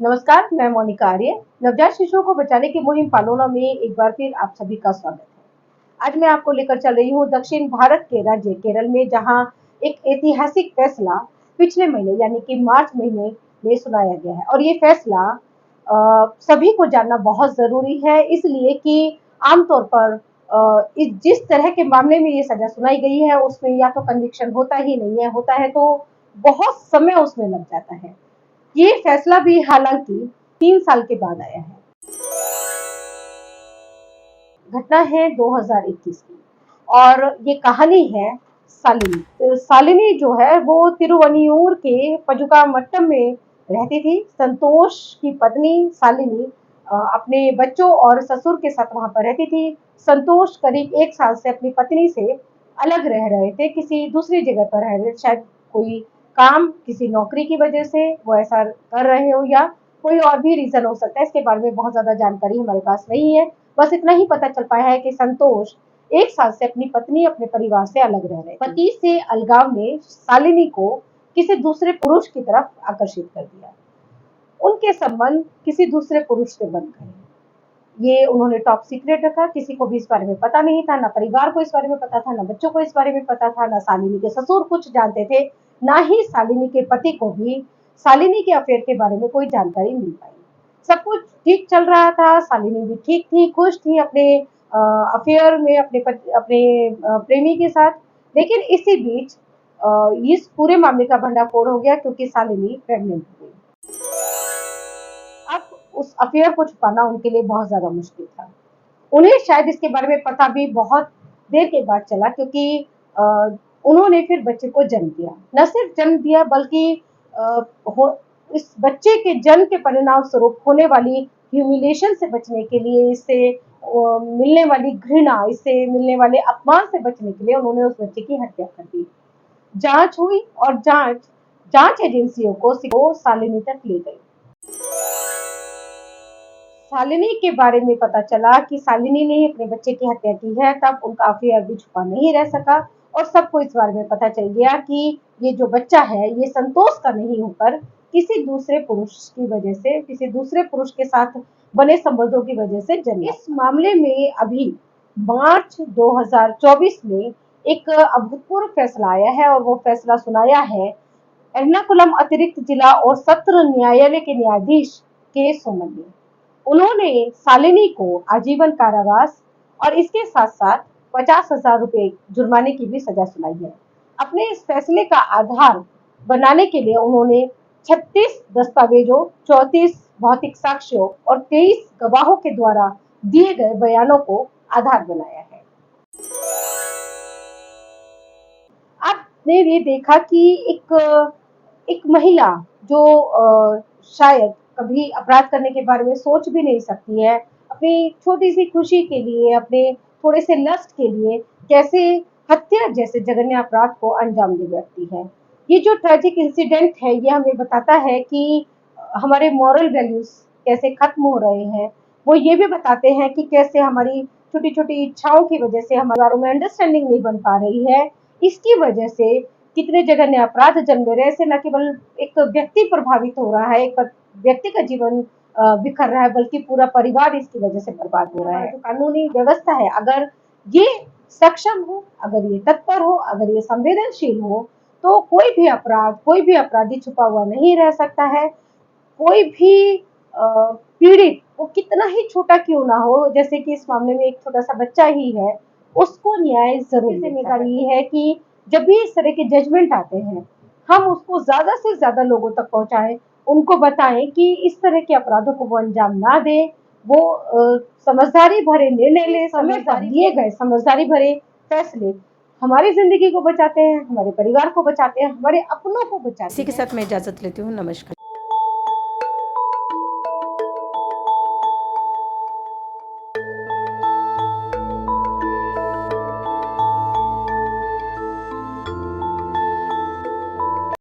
नमस्कार, मैं मोनिका आर्य। नवजात शिशुओं को बचाने की मुहिम पालोना में एक बार फिर आप सभी का स्वागत है। आज मैं आपको लेकर चल रही हूँ दक्षिण भारत के राज्य केरल में, जहाँ एक ऐतिहासिक फैसला पिछले महीने यानी कि मार्च महीने में सुनाया गया है। और ये फैसला सभी को जानना बहुत जरूरी है, इसलिए कि आमतौर पर जिस तरह के मामले में ये सजा सुनाई गई है उसमें या तो कन्विक्शन होता ही नहीं है, होता है तो बहुत समय उसमें लग जाता है। ये फैसला भी हालांकि 3 साल के बाद आया है। घटना है 2021 की और ये कहानी है शालिनी। शालिनी जो है वो तिरुवनियूर के पजुकामट्टम में रहती थी। संतोष की पत्नी शालिनी अपने बच्चों और ससुर के साथ वहां पर रहती थी। संतोष करीब 1 साल से अपनी पत्नी से अलग रह रहे थे, किसी दूसरी जगह पर रह रहे, शायद कोई काम, किसी नौकरी की वजह से वो ऐसा कर रहे हो या कोई और भी रीजन हो सकता है। इसके बारे में बहुत ज्यादा जानकारी हमारे पास नहीं है। बस इतना ही पता चल पाया है कि संतोष 1 साल से अपनी पत्नी, अपने परिवार से अलग रह रहे। पति से अलगाव ने शालिनी को किसी दूसरे पुरुष की तरफ आकर्षित कर दिया। उनके संबंध किसी दूसरे पुरुष से बन गए। ये उन्होंने टॉप सीक्रेट रखा, किसी को भी इस बारे में पता नहीं था, ना परिवार को इस बारे में पता था, ना बच्चों को इस बारे में पता था, ना शालिनी के ससुर कुछ जानते थे, ना ही शालिनी के पति को भी शालिनी के अफेयर के बारे में कोई जानकारी मिल पाई। सब कुछ ठीक चल रहा था, शालिनी भी ठीक थी, खुश थी अपने अफेयर में, अपने प्रेमी के साथ। लेकिन इसी बीच इस पूरे मामले का भंडाफोड़ हो गया, क्योंकि शालिनी प्रेग्नेंट हो गई। अब उस अफेयर को छुपाना उनके लिए बहुत ज्यादा मुश्किल था। उन्हें शायद इसके बारे में पता भी बहुत देर के बाद चला, क्योंकि उन्होंने फिर बच्चे को जन्म दिया। न सिर्फ जन्म दिया बल्कि इस बच्चे के जन्म के परिणाम स्वरूप होने वाली ह्यूमिलेशन से बचने के लिए, इससे मिलने वाली घृणा, इससे मिलने वाले अपमान से बचने के लिए उन्होंने उस बच्चे की हत्या कर दी। जांच हुई और जांच एजेंसियों को शालिनी तक ले गई। शालिनी के बारे में पता चला कि शालिनी ने अपने बच्चे की हत्या की है, तब उनका अफेयर भी छुपा नहीं रह सका और सबको इस बारे में पता चल गया कि ये जो बच्चा है ये संतोष का नहीं होकर किसी दूसरे पुरुष की वजह से, किसी दूसरे पुरुष के साथ बने संबंधों की वजह से जन्मा। इस मामले में अभी मार्च 2024 में एक अभूतपूर्व फैसला आया है और वो फैसला सुनाया है एर्नाकुलम अतिरिक्त जिला और सत्र न्यायालय के न्यायाधीश के सोमन ने। उन्होंने शालिनी को आजीवन कारावास और इसके साथ साथ 50,000 रुपए जुर्माने की भी सजा सुनाई है। अपने इस फैसले का आधार बनाने के लिए उन्होंने 36 दस्तावेजों, 34 भौतिक साक्ष्यों और 23 गवाहों के द्वारा दिए गए बयानों को आधार बनाया है। आपने ये देखा कि एक महिला जो शायद कभी अपराध करने के बारे में सोच भी नहीं सकती है, अपनी छोटी सी खुशी के लिए, अपने थोड़े से लस्ट के लिए कैसे हत्या जैसे जघन्य अपराध को अंजाम दे बैठती है। ये जो ट्रेजिक इंसिडेंट है ये हमें बताता है कि हमारे मॉरल वैल्यूज कैसे खत्म हो रहे हैं। वो ये भी बताते हैं कि कैसे हमारी छोटी छोटी इच्छाओं की वजह से हमारे में अंडरस्टैंडिंग नहीं बन पा रही है। इसकी वजह से कितने जघन्य अपराध जन्म ले रहे हैं। न केवल एक व्यक्ति प्रभावित हो रहा है, एक व्यक्ति का जीवन बिखर रहा है, बल्कि पूरा परिवार इसकी वजह से बर्बाद हो रहा है। जो कानूनी व्यवस्था है, अगर ये सक्षम हो, अगर ये तत्पर हो, अगर ये संवेदनशील हो, तो कोई भी अपराध, कोई भी अपराधी छुपा हुआ नहीं रह सकता है। कोई भी पीड़ित, वो कितना ही छोटा क्यों ना हो, जैसे कि इस मामले में एक छोटा सा बच्चा ही है, उसको न्याय जरूर। जिम्मेदारी ये है कि जब भी इस तरह के जजमेंट आते हैं, हम उसको ज्यादा से ज्यादा लोगों तक पहुंचाएं, उनको बताएं कि इस तरह के अपराधों को वो अंजाम ना दे, वो समझदारी भरे निर्णय ले। समय पर दिए गए समझदारी भरे फैसले हमारी जिंदगी को बचाते हैं, हमारे परिवार को बचाते हैं, हमारे अपनों को बचाते हैं। इसी के साथ मैं इजाजत लेती हूँ। नमस्कार।